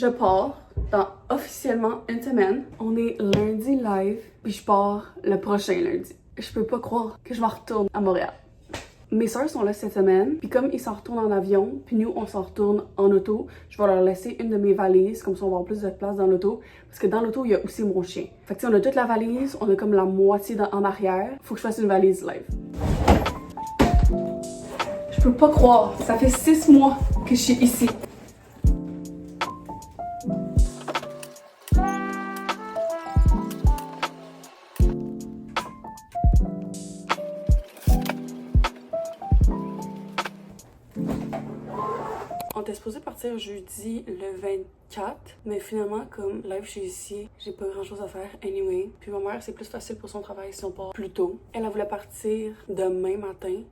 je pars dans officiellement une semaine. On est lundi live, puis je pars le prochain lundi. Je peux pas croire que je m'en retourne à Montréal. Mes soeurs sont là cette semaine, puis comme ils s'en retournent en avion, puis nous on s'en retourne en auto, je vais leur laisser une de mes valises, comme ça on va avoir plus de place dans l'auto, parce que dans l'auto il y a aussi mon chien. Fait que tu sais, on a toute la valise, on a comme la moitié en arrière, faut que je fasse une valise live. Je peux pas croire, ça fait 6 mois que je suis ici. On était supposé partir jeudi le 24, mais finalement, comme live je suis ici, j'ai pas grand chose à faire anyway. Puis ma mère, c'est plus facile pour son travail si on part plus tôt. Elle voulait partir demain matin,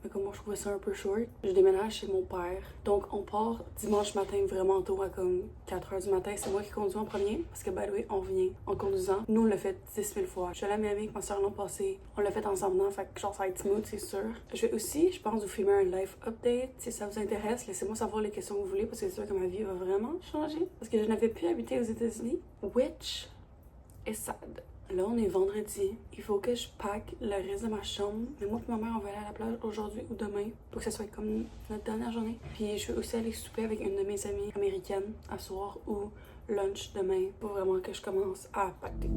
mais comme moi je trouvais ça un peu short, je déménage chez mon père. Donc on part dimanche matin vraiment tôt à comme 4h du matin. C'est moi qui conduis en premier, parce que by the way, on vient en conduisant. Nous on l'a fait 10 000 fois. Je suis allée à Miami avec ma soeur l'an passé. On l'a fait ensemble, fait que genre ça va être smooth, c'est sûr. Je vais aussi, je pense, vous filmer un life update. Si ça vous intéresse, laissez-moi savoir les questions que vous voulez, parce que c'est sûr que ma vie va vraiment changer. Parce que je n'avais plus habité aux États-Unis, which is sad. Là, on est vendredi. Il faut que je pack le reste de ma chambre. Mais moi et ma mère, on va aller à la plage aujourd'hui ou demain pour que ça soit comme notre dernière journée. Puis je vais aussi aller souper avec une de mes amies américaines à soir ou lunch demain pour vraiment que je commence à packer.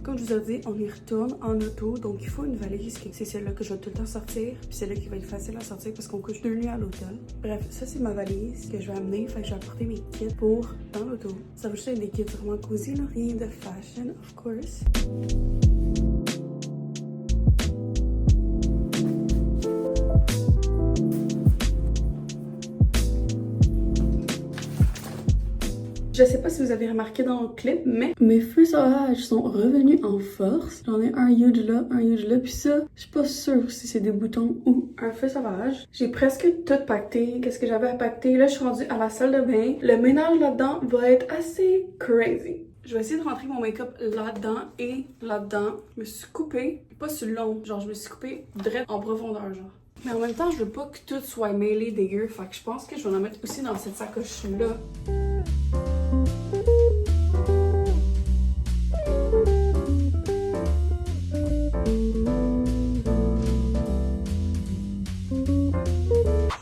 Comme je vous ai dit, on y retourne en auto, donc il faut une valise, c'est celle-là que je vais tout le temps sortir, puis celle-là qui va être facile à sortir parce qu'on couche 2 nuits à l'hôtel. Bref, ça c'est ma valise que je vais amener, fait que je vais apporter mes kits pour dans l'auto. Ça va juste être des kits vraiment cosy, là, rien de fashion, of course. Je sais pas si vous avez remarqué dans le clip, mais mes feux sauvages sont revenus en force. J'en ai un huge là, puis ça, je suis pas sûre si c'est des boutons ou un feu sauvage. J'ai presque tout pacté, qu'est-ce que j'avais à pacter. Là, je suis rendue à la salle de bain. Le ménage là-dedans va être assez crazy. Je vais essayer de rentrer mon make-up là-dedans et là-dedans. Je me suis coupée, pas sur le long, genre je me suis coupée direct en profondeur, genre. Mais en même temps, je veux pas que tout soit mêlé dégueu, fait que je pense que je vais en mettre aussi dans cette sacoche-là.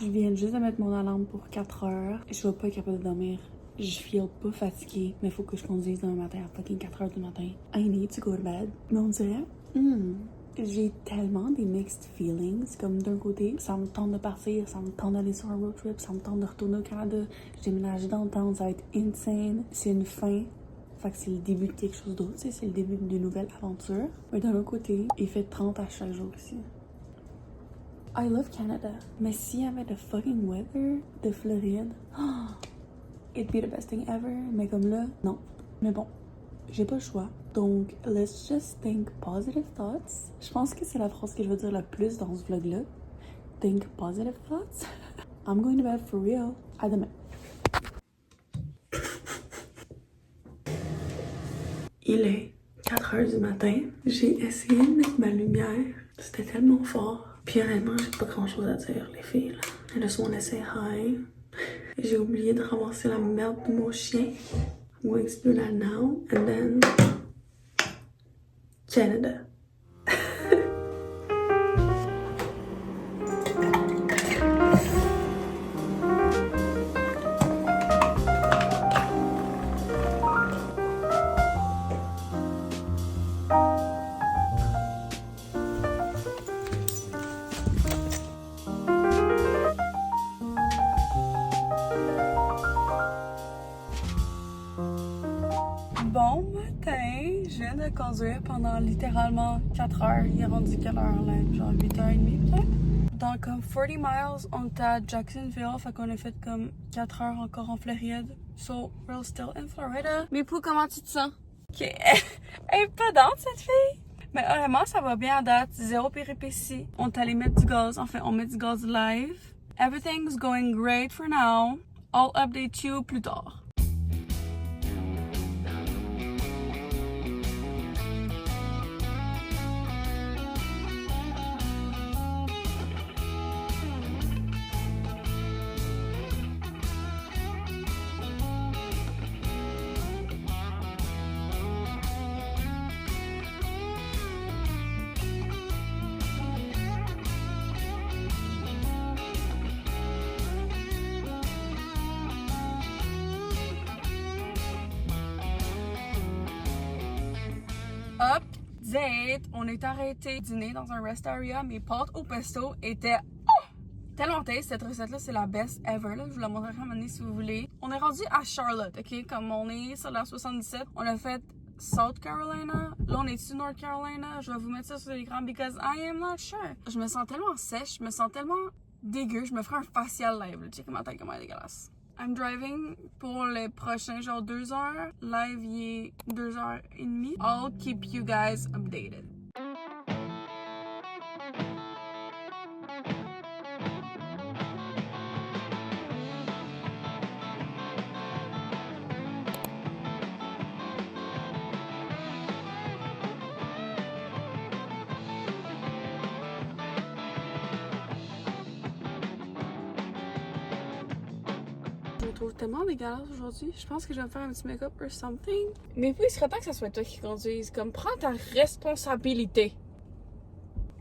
Je viens juste de mettre mon alarme pour 4 heures. Je vais pas être capable de dormir. Je feel pas fatiguée, mais faut que je conduise demain matin à fucking 4 heures du matin. I need to go to bed. Mais on dirait, j'ai tellement des mixed feelings. Comme d'un côté, ça me tente de partir, ça me tente d'aller sur un road trip, ça me tente de retourner au Canada. Je déménage dans le temps, ça va être insane. C'est une fin. Fait que c'est le début de quelque chose d'autre, c'est le début d'une nouvelle aventure. Mais d'un autre côté, il fait 30 à chaque jour ici. I love Canada. Mais s'il y avait the fucking weather de Floride, it'd be the best thing ever. Mais comme là, non. Mais bon, j'ai pas le choix. Donc, let's just think positive thoughts. Je pense que c'est la phrase que je veux dire le plus dans ce vlog-là. Think positive thoughts. I'm going to bed for real. À demain. Il est 4 heures du matin. J'ai essayé de mettre ma lumière. C'était tellement fort. Puis honnêtement, j'ai pas grand chose à dire, les filles. Là. I just wanna say hi. J'ai oublié de ramasser la merde de mon chien. I'm going to do that now. And then... Canada. Bon matin, je viens de conduire pendant littéralement 4 heures. Il est rendu quelle heure là? Genre 8h30 peut-être? Dans comme 40 miles, on est à Jacksonville, fait qu'on a fait comme 4 heures encore en Floride. So, we're still in Florida. Mais pour comment tu te sens? Ok, elle est pas dente cette fille! Mais honnêtement, ça va bien à date, zéro péripétie. On est allé mettre du gaz, enfin on met du gaz live. Everything's going great for now. I'll update you plus tard. update. On est arrêté dîner dans un restaurant. Mes pâtes au pesto étaient tellement taste. Cette recette-là, c'est la best ever. Là. Je vous la montrerai à un moment donné si vous voulez. On est rendu à Charlotte, OK? Comme on est sur la 77, on a fait South Carolina. Là, on est sur North Carolina. Je vais vous mettre ça sur l'écran because I am not sure. Je me sens tellement sèche, je me sens tellement dégueu. Je me ferai un facial live. Check ma tête comment elle est dégueulasse. I'm driving pour les prochains genre 2 heures. Live, il est 2h30. I'll keep you guys updated. Je me trouve tellement dégueulasse aujourd'hui. Je pense que je vais me faire un petit make-up or something. Mais puis, il serait temps que ça soit toi qui conduise. Comme, prends ta responsabilité.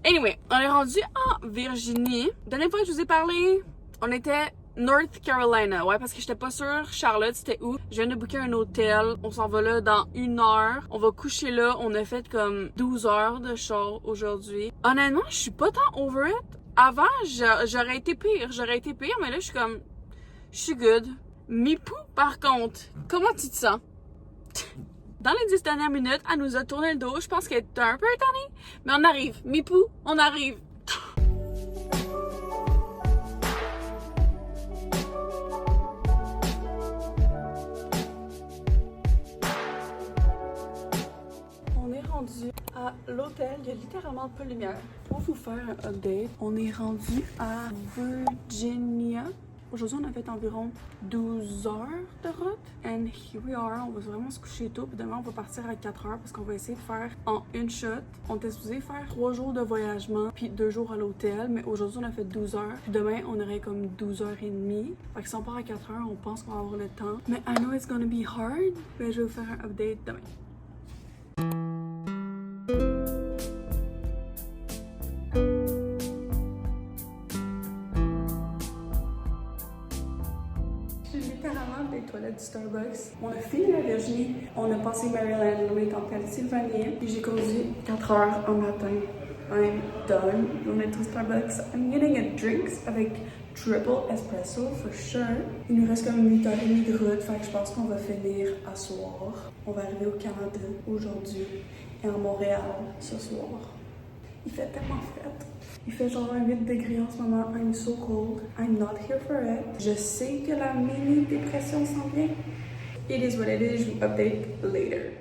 Anyway, on est rendu en Virginie. La dernière fois que je vous ai parlé, on était North Carolina. Ouais, parce que j'étais pas sûre, Charlotte, c'était où. Je viens de booker un hôtel. On s'en va là dans 1 heure. On va coucher là. On a fait comme 12 heures de show aujourd'hui. Honnêtement, je suis pas tant over it. Avant, j'aurais été pire. Mais là, je suis comme... Je suis good. Mipou, par contre, comment tu te sens? Dans les 10 dernières minutes, elle nous a tourné le dos. Je pense qu'elle est un peu étonnée. Mais on arrive. Mipou, on arrive. On est rendu à l'hôtel. Il y a littéralement pas de lumière. Pour vous faire un update, on est rendu à Virginia. Aujourd'hui, on a fait environ 12 heures de route. And here we are. On va vraiment se coucher tôt. Puis demain, on va partir à 4 heures parce qu'on va essayer de faire en une shot. On était supposé faire 3 jours de voyagement puis 2 jours à l'hôtel. Mais aujourd'hui, on a fait 12 heures. Puis demain, on aurait comme 12h30. Fait que si on part à 4 heures, on pense qu'on va avoir le temps. Mais I know it's gonna be hard. Mais je vais vous faire un update demain. Des toilettes du Starbucks. On a fini la Virginie, on a passé Maryland, on est en Pennsylvanie, puis j'ai conduit 4 heures en matin. I'm done. On est au Starbucks. I'm getting a drinks avec triple espresso for sure. Il nous reste comme 8h30 de route, fait que je pense qu'on va finir à soir. On va arriver au Canada aujourd'hui et à Montréal ce soir. Il fait tellement frais. Il fait genre 8 degrés en ce moment. I'm so cold. I'm not here for it. Je sais que la mini-dépression s'en vient. It is what it is. Je vous update later.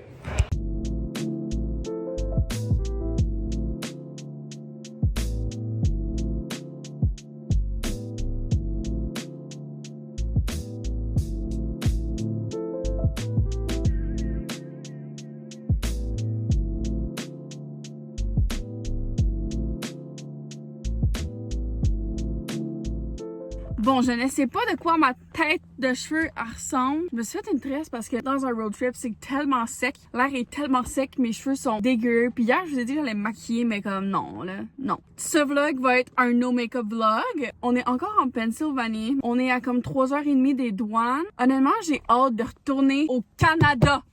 Bon, je ne sais pas de quoi ma tête de cheveux ressemble. Je me suis fait une tresse parce que dans un road trip, c'est tellement sec. L'air est tellement sec, mes cheveux sont dégueux. Puis hier, je vous ai dit que j'allais me maquiller, mais comme non, là, non. Ce vlog va être un no make-up vlog. On est encore en Pennsylvanie. On est à comme 3h30 des douanes. Honnêtement, j'ai hâte de retourner au Canada,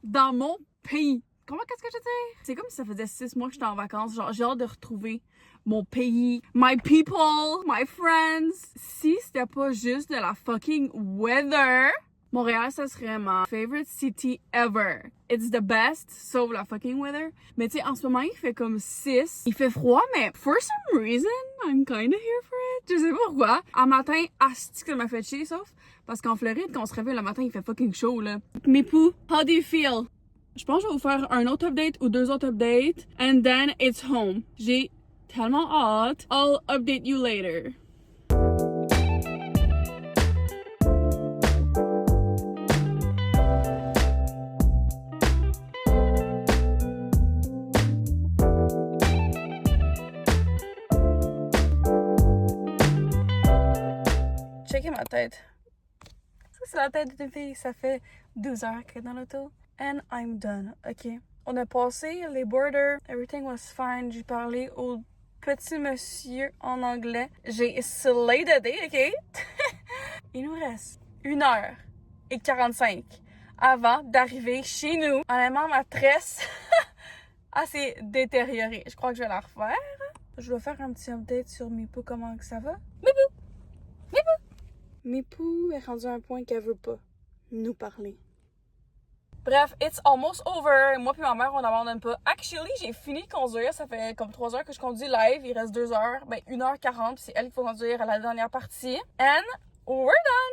dans mon pays. Qu'est-ce que je dis? C'est comme si ça faisait 6 mois que j'étais en vacances. Genre, j'ai hâte de retrouver mon pays, my people, my friends. Si c'était pas juste de la fucking weather, Montréal, ça serait ma favorite city ever. It's the best, sauf la fucking weather. Mais tu sais, en ce moment, il fait comme 6. Il fait froid, mais for some reason, I'm kinda here for it. Je sais pas pourquoi. En matin, asti que ça m'a fait chier, sauf parce qu'en Floride, quand on se réveille le matin, il fait fucking chaud, là. Mipou, how do you feel? Je pense que je vais vous faire un autre update ou 2 autres updates. And then it's home. J'ai tellement hâte. I'll update you later. Checkez ma tête. Ça, c'est la tête d'une fille. Ça fait 12 heures qu'elle est dans l'auto. And I'm done. OK. On a passé les borders. Everything was fine. J'ai parlé au petit monsieur en anglais. J'ai slayed the day, OK? Il nous reste 1h45 avant d'arriver chez nous. Honnêtement, ma tresse assez détériorée. Je crois que je vais la refaire. Je dois faire un petit update sur Mipou, comment que ça va. Mipou est rendue à un point qu'elle veut pas nous parler. Bref, it's almost over. Moi puis ma mère, on n'abandonne pas. Actually, j'ai fini de conduire. Ça fait comme 3 heures que je conduis live. Il reste 2 heures. Ben, 1h40. C'est elle qu'il faut conduire à la dernière partie. And we're done!